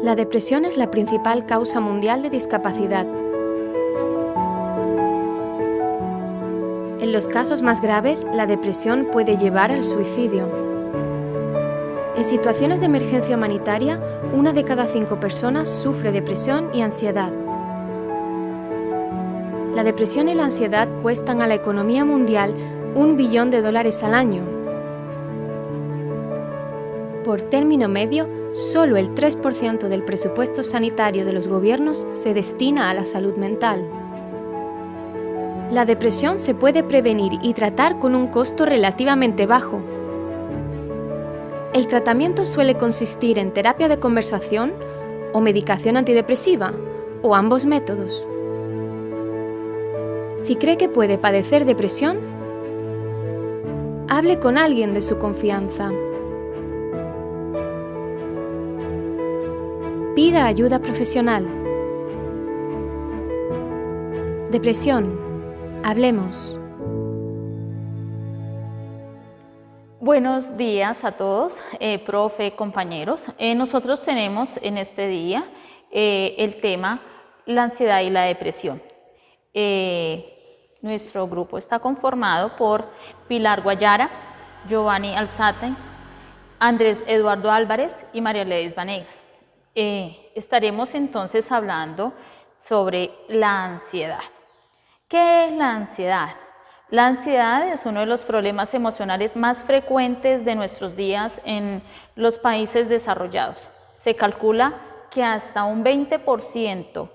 La depresión es la principal causa mundial de discapacidad. En los casos más graves, la depresión puede llevar al suicidio. En situaciones de emergencia humanitaria, 1 de cada 5 personas sufre depresión y ansiedad. La depresión y la ansiedad cuestan a la economía mundial $1 billón al año. Por término medio, solo el 3% del presupuesto sanitario de los gobiernos se destina a la salud mental. La depresión se puede prevenir y tratar con un costo relativamente bajo. El tratamiento suele consistir en terapia de conversación o medicación antidepresiva, o ambos métodos. Si cree que puede padecer depresión, hable con alguien de su confianza. Pida ayuda profesional. Depresión. Hablemos. Buenos días a todos, profe, compañeros. Nosotros tenemos en este día el tema la ansiedad y la depresión. Nuestro grupo está conformado por Pilar Guayara, Giovanni Alzate, Andrés Eduardo Álvarez y María Ledis Vanegas. Estaremos entonces hablando sobre la ansiedad. ¿Qué es la ansiedad? La ansiedad es uno de los problemas emocionales más frecuentes de nuestros días en los países desarrollados. Se calcula que hasta un 20%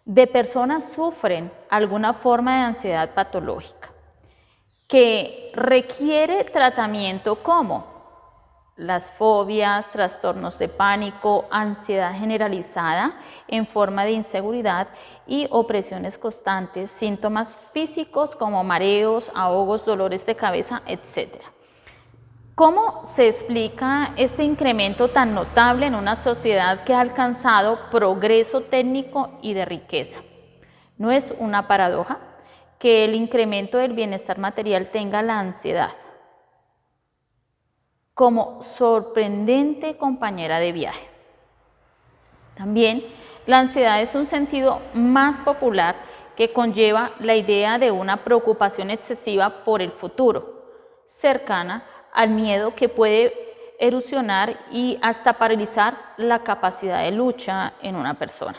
de personas sufren alguna forma de ansiedad patológica que requiere tratamiento como las fobias, trastornos de pánico, ansiedad generalizada en forma de inseguridad y opresiones constantes, síntomas físicos como mareos, ahogos, dolores de cabeza, etc. ¿Cómo se explica este incremento tan notable en una sociedad que ha alcanzado progreso técnico y de riqueza? No es una paradoja que el incremento del bienestar material tenga la ansiedad como sorprendente compañera de viaje. También la ansiedad es un sentido más popular que conlleva la idea de una preocupación excesiva por el futuro, cercana al miedo que puede erosionar y hasta paralizar la capacidad de lucha en una persona.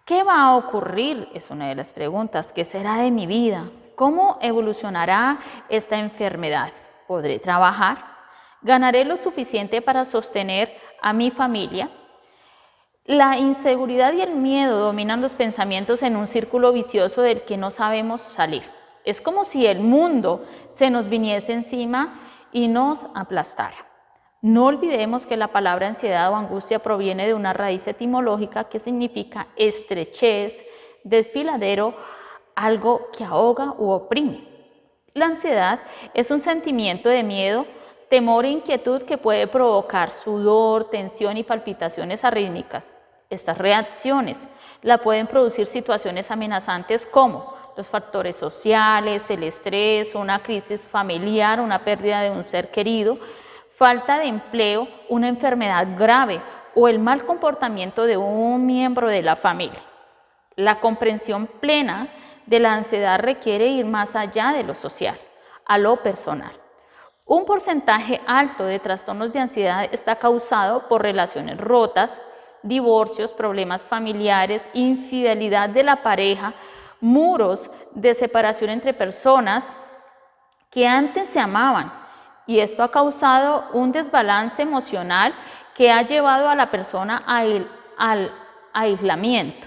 ¿Qué va a ocurrir? Es una de las preguntas. ¿Qué será de mi vida? ¿Cómo evolucionará esta enfermedad? ¿Podré trabajar? ¿Ganaré lo suficiente para sostener a mi familia? La inseguridad y el miedo dominan los pensamientos en un círculo vicioso del que no sabemos salir. Es como si el mundo se nos viniese encima y nos aplastara. No olvidemos que la palabra ansiedad o angustia proviene de una raíz etimológica que significa estrechez, desfiladero, algo que ahoga u oprime. La ansiedad es un sentimiento de miedo, temor e inquietud que puede provocar sudor, tensión y palpitaciones arrítmicas. Estas reacciones la pueden producir situaciones amenazantes como los factores sociales, el estrés, una crisis familiar, una pérdida de un ser querido, falta de empleo, una enfermedad grave o el mal comportamiento de un miembro de la familia. La comprensión plena de la ansiedad requiere ir más allá de lo social, a lo personal. Un porcentaje alto de trastornos de ansiedad está causado por relaciones rotas, divorcios, problemas familiares, infidelidad de la pareja, muros de separación entre personas que antes se amaban, y esto ha causado un desbalance emocional que ha llevado a la persona al aislamiento,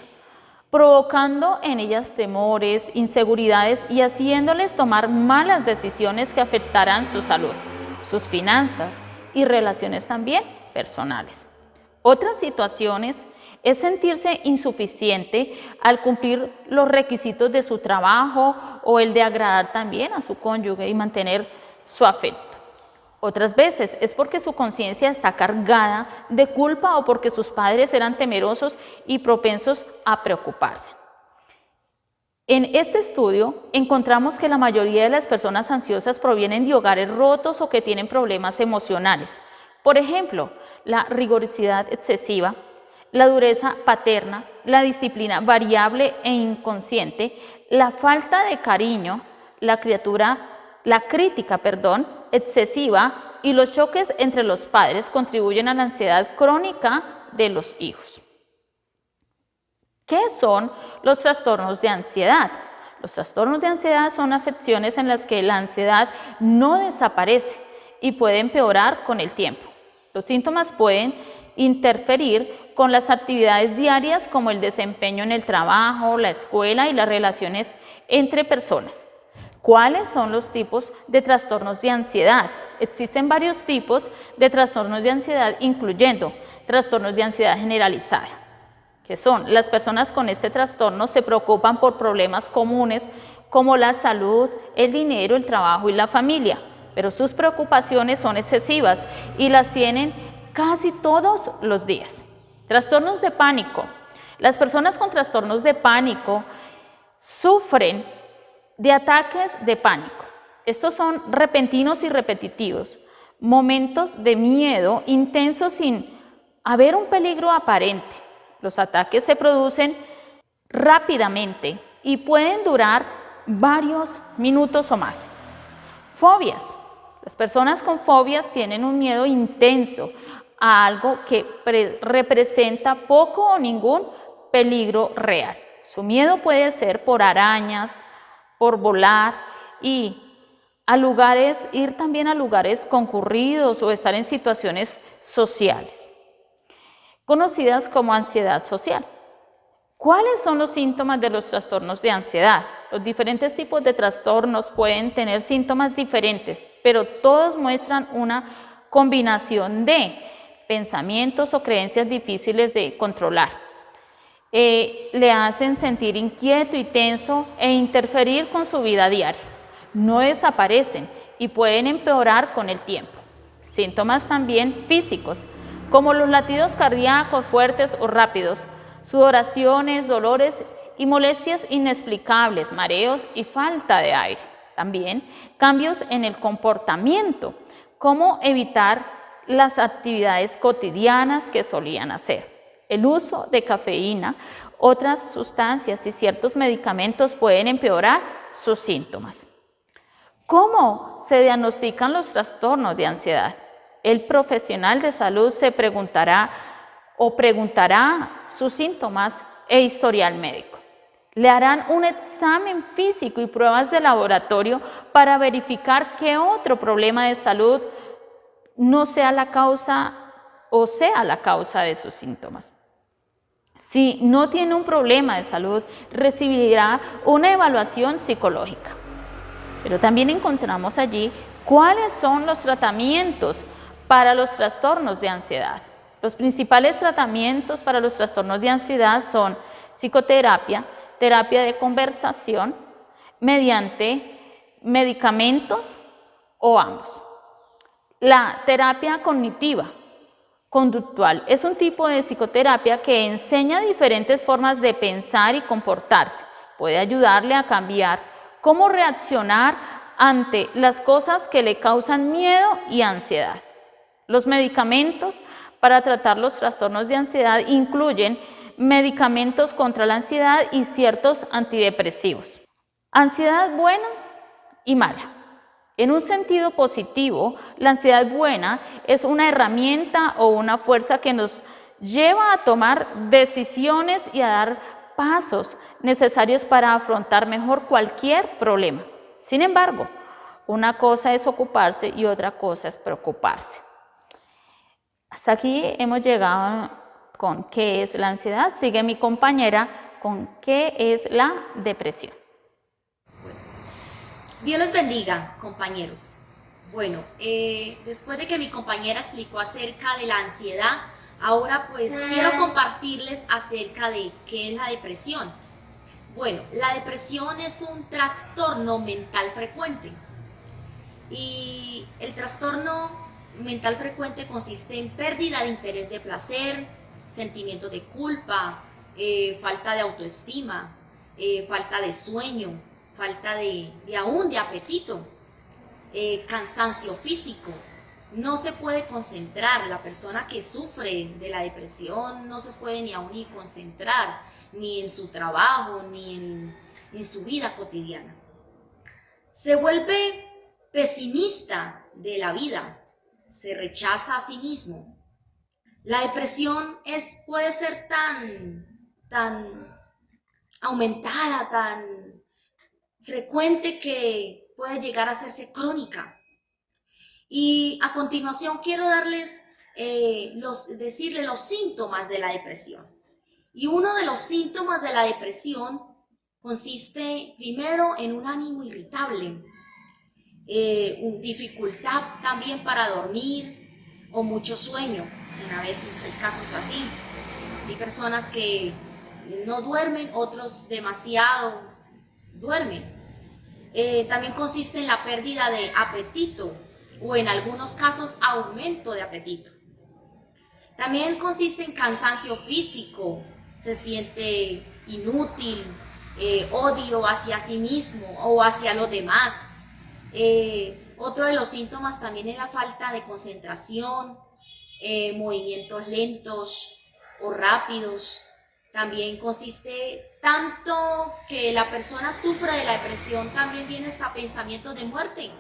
provocando en ellas temores, inseguridades y haciéndoles tomar malas decisiones que afectarán su salud, sus finanzas y relaciones también personales. Otras situaciones es sentirse insuficiente al cumplir los requisitos de su trabajo o el de agradar también a su cónyuge y mantener su afecto. Otras veces es porque su conciencia está cargada de culpa o porque sus padres eran temerosos y propensos a preocuparse. En este estudio encontramos que la mayoría de las personas ansiosas provienen de hogares rotos o que tienen problemas emocionales. Por ejemplo, la rigurosidad excesiva, la dureza paterna, la disciplina variable e inconsciente, la falta de cariño, la crítica, excesiva y los choques entre los padres contribuyen a la ansiedad crónica de los hijos. ¿Qué son los trastornos de ansiedad? Los trastornos de ansiedad son afecciones en las que la ansiedad no desaparece y puede empeorar con el tiempo. Los síntomas pueden interferir con las actividades diarias como el desempeño en el trabajo, la escuela y las relaciones entre personas. ¿Cuáles son los tipos de trastornos de ansiedad? Existen varios tipos de trastornos de ansiedad, incluyendo trastornos de ansiedad generalizada, que son las personas con este trastorno se preocupan por problemas comunes como la salud, el dinero, el trabajo y la familia, pero sus preocupaciones son excesivas y las tienen casi todos los días. Trastornos de pánico. Las personas con trastornos de pánico sufren de ataques de pánico. Estos son repentinos y repetitivos, momentos de miedo intensos sin haber un peligro aparente. Los ataques se producen rápidamente y pueden durar varios minutos o más. Fobias. Las personas con fobias tienen un miedo intenso a algo que representa poco o ningún peligro real. Su miedo puede ser por arañas, por volar y ir también a lugares concurridos o estar en situaciones sociales, conocidas como ansiedad social. ¿Cuáles son los síntomas de los trastornos de ansiedad? Los diferentes tipos de trastornos pueden tener síntomas diferentes, pero todos muestran una combinación de pensamientos o creencias difíciles de controlar. Le hacen sentir inquieto y tenso e interferir con su vida diaria. No desaparecen y pueden empeorar con el tiempo. Síntomas también físicos, como los latidos cardíacos fuertes o rápidos, sudoraciones, dolores y molestias inexplicables, mareos y falta de aire. También cambios en el comportamiento, como evitar las actividades cotidianas que solían hacer. El uso de cafeína, otras sustancias y ciertos medicamentos pueden empeorar sus síntomas. ¿Cómo se diagnostican los trastornos de ansiedad? El profesional de salud se preguntará sus síntomas e historial médico. Le harán un examen físico y pruebas de laboratorio para verificar qué otro problema de salud no sea la causa o sea la causa de sus síntomas. Si no tiene un problema de salud, recibirá una evaluación psicológica. Pero también encontramos allí cuáles son los tratamientos para los trastornos de ansiedad. Los principales tratamientos para los trastornos de ansiedad son psicoterapia, terapia de conversación, mediante medicamentos o ambos. La terapia cognitiva conductual es un tipo de psicoterapia que enseña diferentes formas de pensar y comportarse. Puede ayudarle a cambiar cómo reaccionar ante las cosas que le causan miedo y ansiedad. Los medicamentos para tratar los trastornos de ansiedad incluyen medicamentos contra la ansiedad y ciertos antidepresivos. Ansiedad buena y mala. En un sentido positivo, la ansiedad buena es una herramienta o una fuerza que nos lleva a tomar decisiones y a dar pasos necesarios para afrontar mejor cualquier problema. Sin embargo, una cosa es ocuparse y otra cosa es preocuparse. Hasta aquí hemos llegado con qué es la ansiedad. Sigue mi compañera con qué es la depresión. Dios los bendiga, compañeros. Bueno, después de que mi compañera explicó acerca de la ansiedad, ahora pues quiero compartirles acerca de qué es la depresión. Bueno, la depresión es un trastorno mental frecuente. Y el trastorno mental frecuente consiste en pérdida de interés de placer, sentimientos de culpa, falta de autoestima, falta de sueño, falta de apetito, cansancio físico, no se puede concentrar. La persona que sufre de la depresión no se puede ni aún ni concentrar, ni en su trabajo, ni en su vida cotidiana. Se vuelve pesimista de la vida, se rechaza a sí mismo. La depresión puede ser tan aumentada, tan frecuente, que puede llegar a hacerse crónica. Y a continuación quiero decirles los síntomas de la depresión. Y uno de los síntomas de la depresión consiste primero en un ánimo irritable, dificultad también para dormir o mucho sueño. A veces hay casos así. Hay personas que no duermen, otros demasiado duermen. También consiste en la pérdida de apetito o en algunos casos aumento de apetito. También consiste en cansancio físico, se siente inútil, odio hacia sí mismo o hacia los demás. Otro de los síntomas también es la falta de concentración, movimientos lentos o rápidos. También consiste tanto que la persona sufre de la depresión, también viene hasta pensamientos de muerte.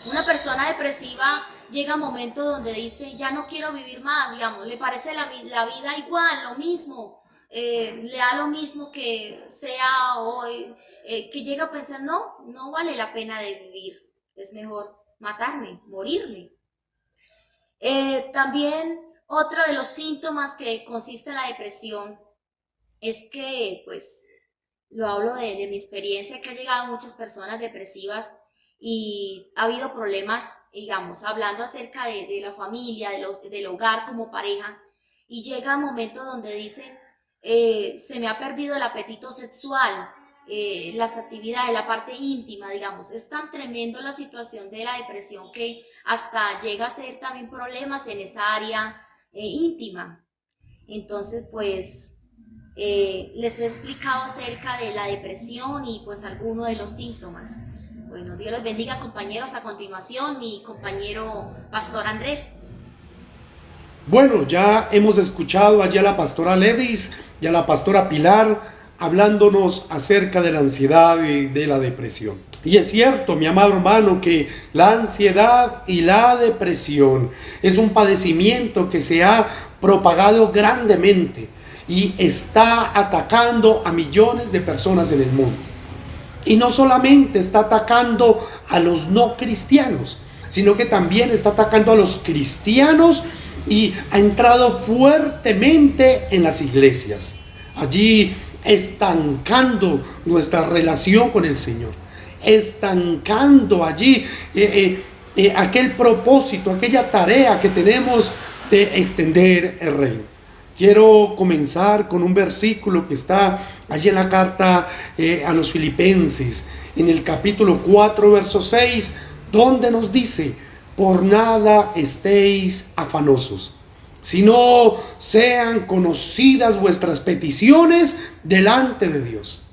Una persona depresiva llega a momentos donde dice, ya no quiero vivir más, digamos, le parece la vida igual, lo mismo, le da lo mismo que sea hoy, que llega a pensar, no vale la pena de vivir, es mejor matarme, morirme. También otro de los síntomas que consiste en la depresión es que, pues, lo hablo de mi experiencia, que ha llegado muchas personas depresivas y ha habido problemas, digamos, hablando acerca de la familia, del hogar como pareja, y llega un momento donde dicen, se me ha perdido el apetito sexual, las actividades, la parte íntima, digamos. Es tan tremendo la situación de la depresión que hasta llega a ser también problemas en esa área íntima. Entonces, pues, les he explicado acerca de la depresión y pues algunos de los síntomas. Bueno, Dios les bendiga, compañeros. A continuación, mi compañero Pastor Andrés. Bueno, ya hemos escuchado allí a la pastora Ledis y a la pastora Pilar hablándonos acerca de la ansiedad y de la depresión. Y es cierto, mi amado hermano, que la ansiedad y la depresión es un padecimiento que se ha propagado grandemente y está atacando a millones de personas en el mundo. Y no solamente está atacando a los no cristianos, sino que también está atacando a los cristianos y ha entrado fuertemente en las iglesias, allí estancando nuestra relación con el Señor, estancando allí aquel propósito, aquella tarea que tenemos de extender el reino. Quiero comenzar con un versículo que está allí en la carta a los Filipenses, en el capítulo 4, verso 6, donde nos dice: por nada estéis afanosos, sino sean conocidas vuestras peticiones delante de Dios.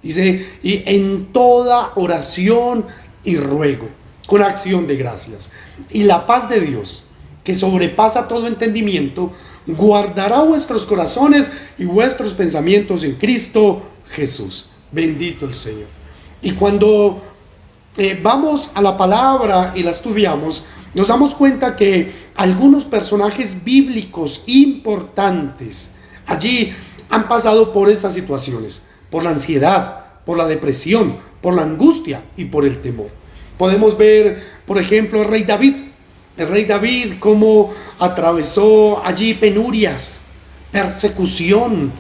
Dice, y en toda oración y ruego, con acción de gracias. Y la paz de Dios, que sobrepasa todo entendimiento, guardará vuestros corazones y vuestros pensamientos en Cristo Jesús. Bendito el Señor. Y cuando vamos a la palabra y la estudiamos, nos damos cuenta que algunos personajes bíblicos importantes allí han pasado por estas situaciones, por la ansiedad, por la depresión, por la angustia y por el temor. Podemos ver, por ejemplo, el rey David, cómo atravesó allí penurias, persecución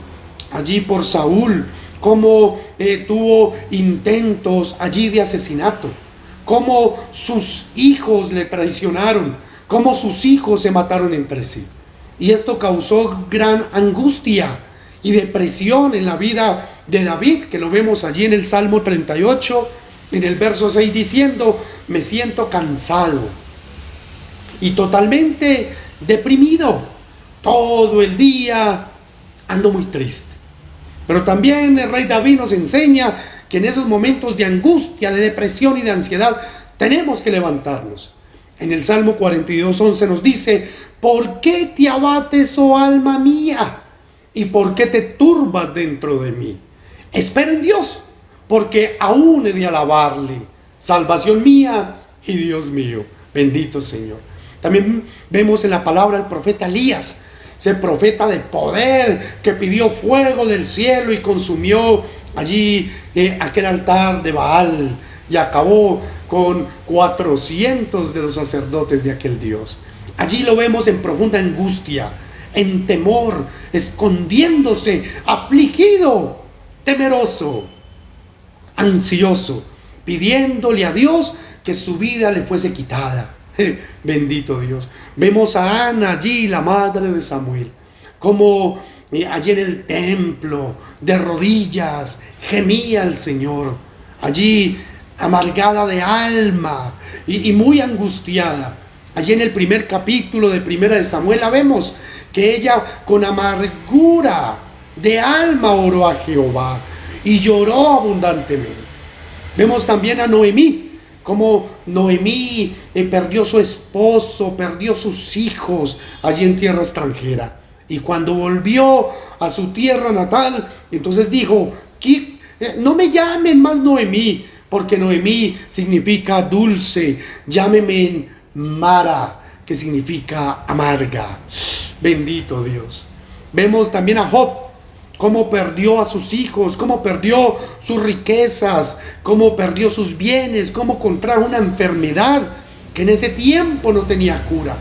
allí por Saúl, cómo tuvo intentos allí de asesinato, cómo sus hijos le traicionaron, cómo sus hijos se mataron entre sí. Y esto causó gran angustia y depresión en la vida de David, que lo vemos allí en el Salmo 38, en el verso 6, diciendo: me siento cansado y totalmente deprimido, todo el día ando muy triste. Pero también el rey David nos enseña que en esos momentos de angustia, de depresión y de ansiedad tenemos que levantarnos. En el Salmo 42:11 nos dice: ¿por qué te abates, oh alma mía? ¿Y por qué te turbas dentro de mí? Espera en Dios, porque aún he de alabarle, salvación mía y Dios mío. Bendito Señor. También vemos en la palabra el profeta Elías, ese profeta de poder que pidió fuego del cielo y consumió allí aquel altar de Baal y acabó con 400 de los sacerdotes de aquel Dios. Allí lo vemos en profunda angustia, en temor, escondiéndose, afligido, temeroso, ansioso, pidiéndole a Dios que su vida le fuese quitada. Bendito Dios. Vemos a Ana allí, la madre de Samuel, como allí en el templo, de rodillas, gemía al Señor, allí amargada de alma y muy angustiada. Allí en el primer capítulo de Primera de Samuel la vemos que ella con amargura de alma oró a Jehová y lloró abundantemente. Vemos también a Noemí, como Noemí perdió su esposo, perdió sus hijos allí en tierra extranjera. Y cuando volvió a su tierra natal, entonces dijo: no me llamen más Noemí, porque Noemí significa dulce, llámeme Mara, que significa amarga. Bendito Dios. Vemos también a Job, cómo perdió a sus hijos, cómo perdió sus riquezas, cómo perdió sus bienes, cómo contrajo una enfermedad que en ese tiempo no tenía cura.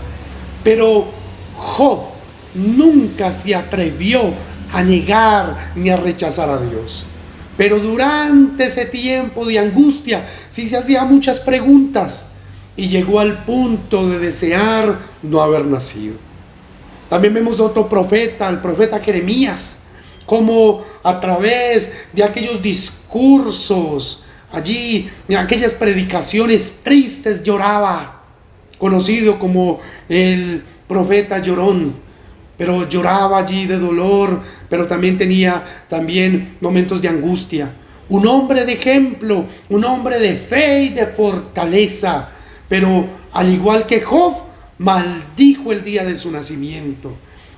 Pero Job nunca se atrevió a negar ni a rechazar a Dios. Pero durante ese tiempo de angustia sí se hacía muchas preguntas y llegó al punto de desear no haber nacido. También vemos otro profeta, el profeta Jeremías, como a través de aquellos discursos, allí en aquellas predicaciones tristes lloraba, conocido como el profeta llorón, pero lloraba allí de dolor, pero también tenía momentos de angustia. Un hombre de ejemplo, un hombre de fe y de fortaleza, pero al igual que Job, maldijo el día de su nacimiento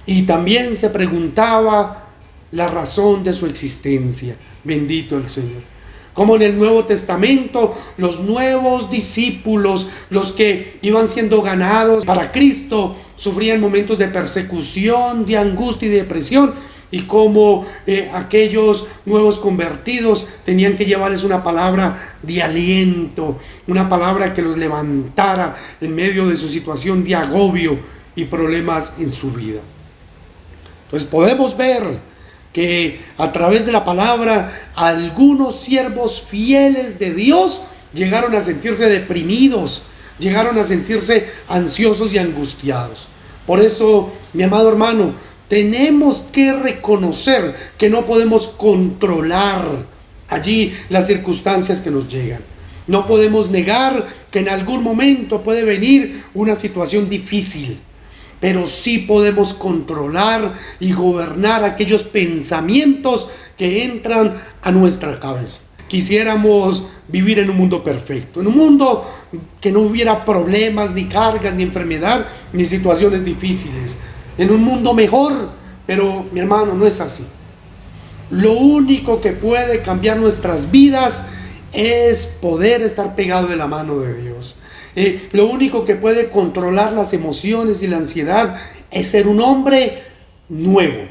y también se preguntaba la razón de su existencia. Bendito el Señor. Como en el Nuevo Testamento, los nuevos discípulos, los que iban siendo ganados para Cristo, sufrían momentos de persecución, de angustia y de depresión, y como aquellos nuevos convertidos tenían que llevarles una palabra de aliento, una palabra que los levantara en medio de su situación de agobio y problemas en su vida. Entonces podemos ver que a través de la palabra algunos siervos fieles de Dios llegaron a sentirse deprimidos, llegaron a sentirse ansiosos y angustiados. Por eso, mi amado hermano, tenemos que reconocer que no podemos controlar allí las circunstancias que nos llegan. No podemos negar que en algún momento puede venir una situación difícil, pero sí podemos controlar y gobernar aquellos pensamientos que entran a nuestra cabeza. Quisiéramos vivir en un mundo perfecto, en un mundo que no hubiera problemas, ni cargas, ni enfermedad, ni situaciones difíciles, en un mundo mejor, pero mi hermano, no es así. Lo único que puede cambiar nuestras vidas es poder estar pegado de la mano de Dios. Lo único que puede controlar las emociones y la ansiedad es ser un hombre nuevo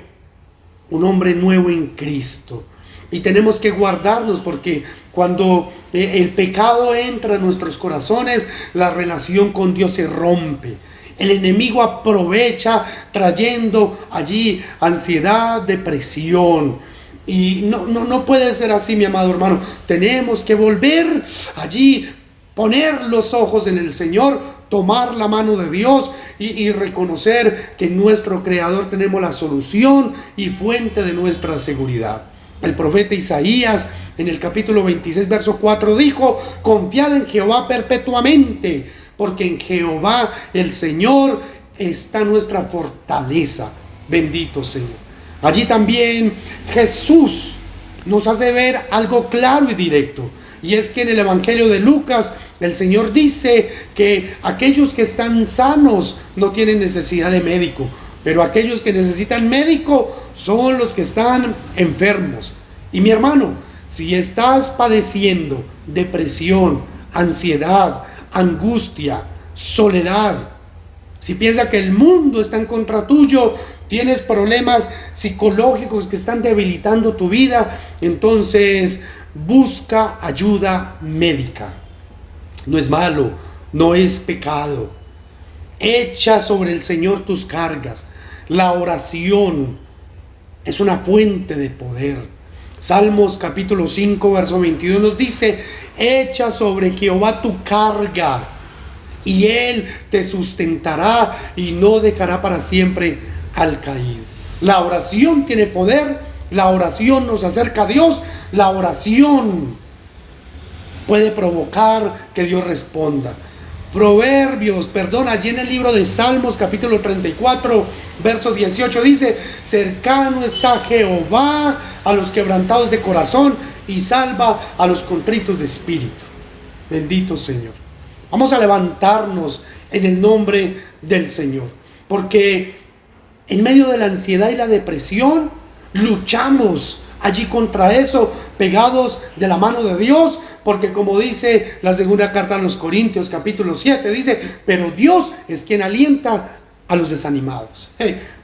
en Cristo. Y tenemos que guardarnos, porque cuando el pecado entra en nuestros corazones, la relación con Dios se rompe. El enemigo aprovecha trayendo allí ansiedad, depresión. Y no puede ser así, mi amado hermano. Tenemos que volver allí, poner los ojos en el Señor, tomar la mano de Dios y reconocer que en nuestro Creador tenemos la solución y fuente de nuestra seguridad. El profeta Isaías en el capítulo 26, verso 4 dijo: confiad en Jehová perpetuamente, porque en Jehová el Señor está nuestra fortaleza. Bendito Señor. Allí también Jesús nos hace ver algo claro y directo, y es que en el Evangelio de Lucas, El Señor dice que aquellos que están sanos no tienen necesidad de médico, pero aquellos que necesitan médico son los que están enfermos. Y mi hermano, si estás padeciendo depresión, ansiedad, angustia, soledad, si piensas que el mundo está en contra tuyo, tienes problemas psicológicos que están debilitando tu vida, entonces busca ayuda médica. No es malo, no es pecado. Echa sobre el Señor tus cargas. La oración es una fuente de poder. Salmos capítulo 5, verso 22 nos dice: echa sobre Jehová tu carga, y Él te sustentará y no dejará para siempre al caído. La oración tiene poder, la oración nos acerca a Dios, la oración puede provocar que Dios responda. Allí en el libro de Salmos capítulo 34, verso 18 dice: cercano está Jehová a los quebrantados de corazón y salva a los contritos de espíritu. Bendito Señor. Vamos a levantarnos en el nombre del Señor, porque en medio de la ansiedad y la depresión luchamos allí contra eso, pegados de la mano de Dios, porque como dice la segunda carta a los Corintios capítulo 7, dice: pero Dios es quien alienta a los desanimados.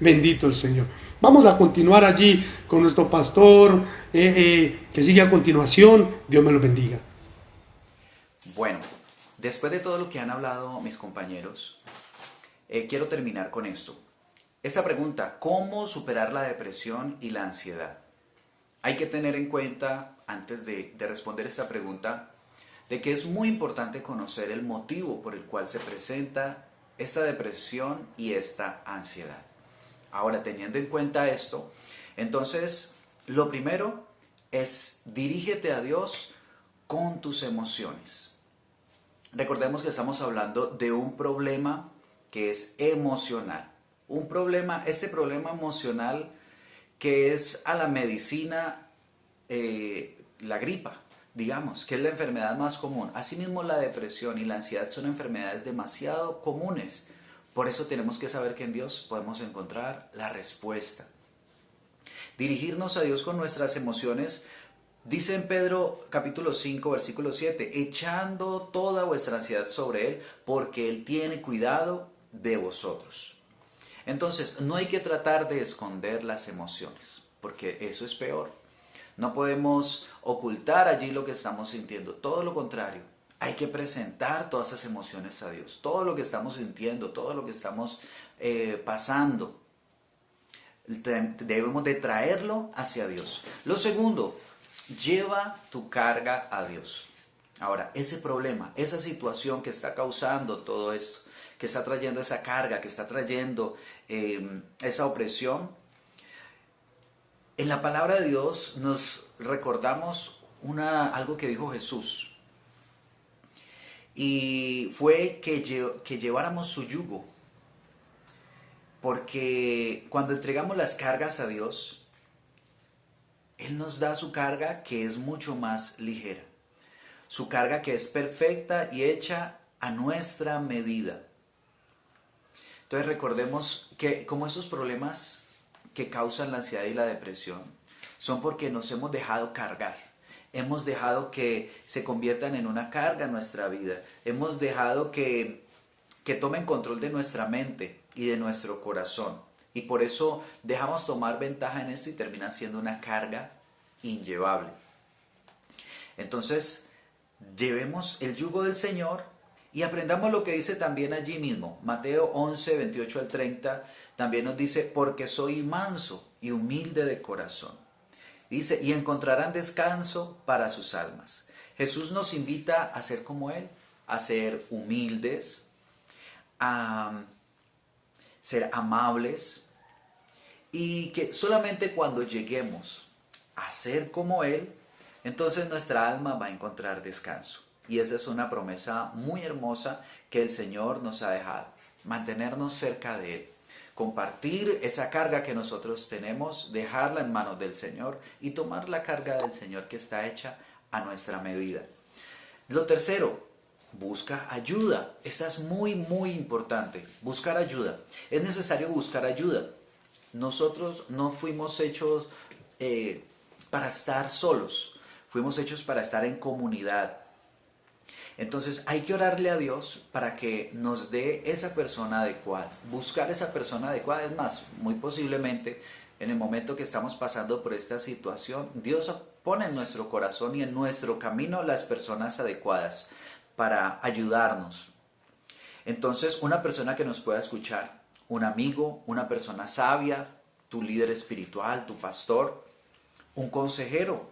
Bendito el Señor. Vamos a continuar allí con nuestro pastor que sigue a continuación. Dios me lo bendiga. Bueno, después de todo lo que han hablado mis compañeros, quiero terminar con esto. Esa pregunta: ¿cómo superar la depresión y la ansiedad? Hay que tener en cuenta, antes de responder esta pregunta, de que es muy importante conocer el motivo por el cual se presenta esta depresión y esta ansiedad. Ahora, teniendo en cuenta esto, entonces, lo primero es: dirígete a Dios con tus emociones. Recordemos que estamos hablando de un problema que es emocional. Este problema emocional que es a la medicina la gripa, digamos, que es la enfermedad más común. Asimismo, la depresión y la ansiedad son enfermedades demasiado comunes. Por eso tenemos que saber que en Dios podemos encontrar la respuesta. Dirigirnos a Dios con nuestras emociones. Dice en Pedro capítulo 5, versículo 7, echando toda vuestra ansiedad sobre Él, porque Él tiene cuidado de vosotros. Entonces, no hay que tratar de esconder las emociones, porque eso es peor. No podemos ocultar allí lo que estamos sintiendo, todo lo contrario. Hay que presentar todas esas emociones a Dios, todo lo que estamos sintiendo, todo lo que estamos pasando. Debemos de traerlo hacia Dios. Lo segundo, lleva tu carga a Dios. Ahora, ese problema, esa situación que está causando todo esto, que está trayendo esa carga, que está trayendo esa opresión, en la palabra de Dios nos recordamos algo que dijo Jesús. Y fue que lleváramos su yugo. Porque cuando entregamos las cargas a Dios, Él nos da su carga que es mucho más ligera. Su carga que es perfecta y hecha a nuestra medida. Entonces recordemos que como esos problemas que causan la ansiedad y la depresión son porque nos hemos dejado cargar. Hemos dejado que se conviertan en una carga en nuestra vida. Hemos dejado que tomen control de nuestra mente y de nuestro corazón. Y por eso dejamos tomar ventaja en esto y termina siendo una carga inllevable. Entonces, llevemos el yugo del Señor y aprendamos lo que dice también allí mismo. Mateo 11, 28 al 30 también nos dice: porque soy manso y humilde de corazón. Dice: y encontrarán descanso para sus almas. Jesús nos invita a ser como Él, a ser humildes, a ser amables, y que solamente cuando lleguemos a ser como Él, entonces nuestra alma va a encontrar descanso. Y esa es una promesa muy hermosa que el Señor nos ha dejado. Mantenernos cerca de Él. Compartir esa carga que nosotros tenemos, dejarla en manos del Señor y tomar la carga del Señor que está hecha a nuestra medida. Lo tercero, busca ayuda. Esta es muy, muy importante. Buscar ayuda. Es necesario buscar ayuda. Nosotros no fuimos hechos para estar solos. Fuimos hechos para estar en comunidad. Entonces hay que orarle a Dios para que nos dé esa persona adecuada. Buscar esa persona adecuada. Es más, muy posiblemente en el momento que estamos pasando por esta situación, Dios pone en nuestro corazón y en nuestro camino las personas adecuadas para ayudarnos. Entonces, una persona que nos pueda escuchar, un amigo, una persona sabia, tu líder espiritual, tu pastor, un consejero.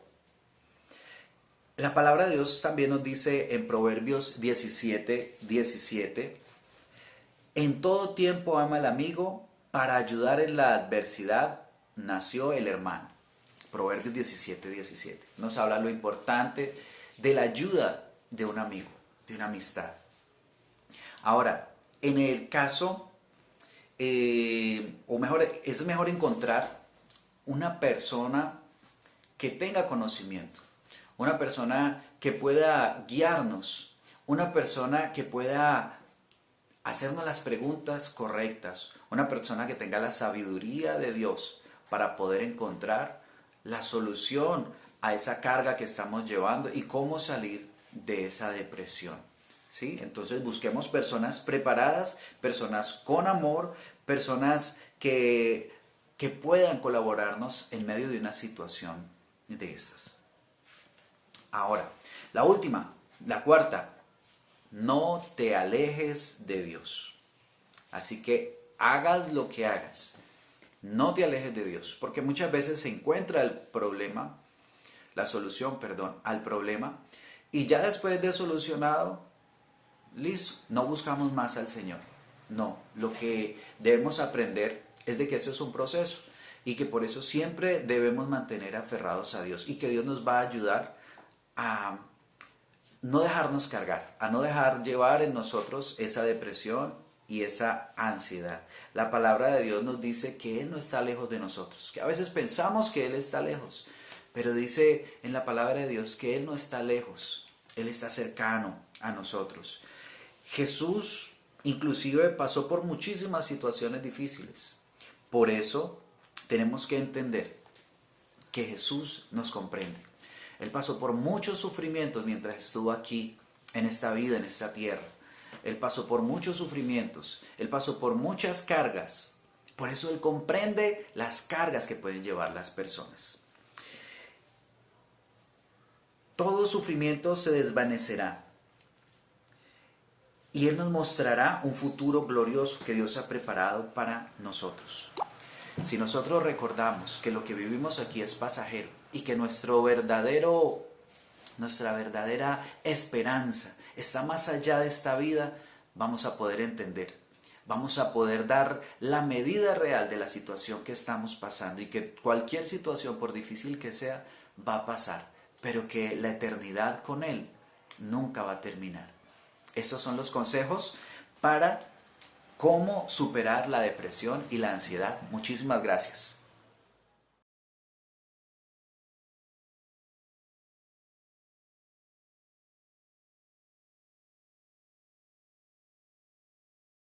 La palabra de Dios también nos dice en Proverbios 17:17, en todo tiempo ama al amigo, para ayudar en la adversidad nació el hermano. Proverbios 17:17 nos habla lo importante de la ayuda de un amigo, de una amistad. Ahora, en el caso, es mejor encontrar una persona que tenga conocimiento, una persona que pueda guiarnos, una persona que pueda hacernos las preguntas correctas, una persona que tenga la sabiduría de Dios para poder encontrar la solución a esa carga que estamos llevando y cómo salir de esa depresión. ¿Sí? Entonces busquemos personas preparadas, personas con amor, personas que puedan colaborarnos en medio de una situación de estas. Ahora, la última, la cuarta, no te alejes de Dios. Así que hagas lo que hagas, no te alejes de Dios, porque muchas veces se encuentra la solución al problema, y ya después de solucionado, listo, no buscamos más al Señor. No, lo que debemos aprender es de que eso es un proceso y que por eso siempre debemos mantener aferrados a Dios y que Dios nos va a ayudar a no dejarnos cargar, a no dejar llevar en nosotros esa depresión y esa ansiedad. La palabra de Dios nos dice que Él no está lejos de nosotros, que a veces pensamos que Él está lejos, pero dice en la palabra de Dios que Él no está lejos, Él está cercano a nosotros. Jesús inclusive pasó por muchísimas situaciones difíciles. Por eso tenemos que entender que Jesús nos comprende. Él pasó por muchos sufrimientos mientras estuvo aquí, en esta vida, en esta tierra. Él pasó por muchos sufrimientos, Él pasó por muchas cargas. Por eso Él comprende las cargas que pueden llevar las personas. Todo sufrimiento se desvanecerá y Él nos mostrará un futuro glorioso que Dios ha preparado para nosotros. Si nosotros recordamos que lo que vivimos aquí es pasajero y que nuestra verdadera esperanza está más allá de esta vida, vamos a poder entender, vamos a poder dar la medida real de la situación que estamos pasando y que cualquier situación, por difícil que sea, va a pasar, pero que la eternidad con Él nunca va a terminar. Estos son los consejos para cómo superar la depresión y la ansiedad. Muchísimas gracias.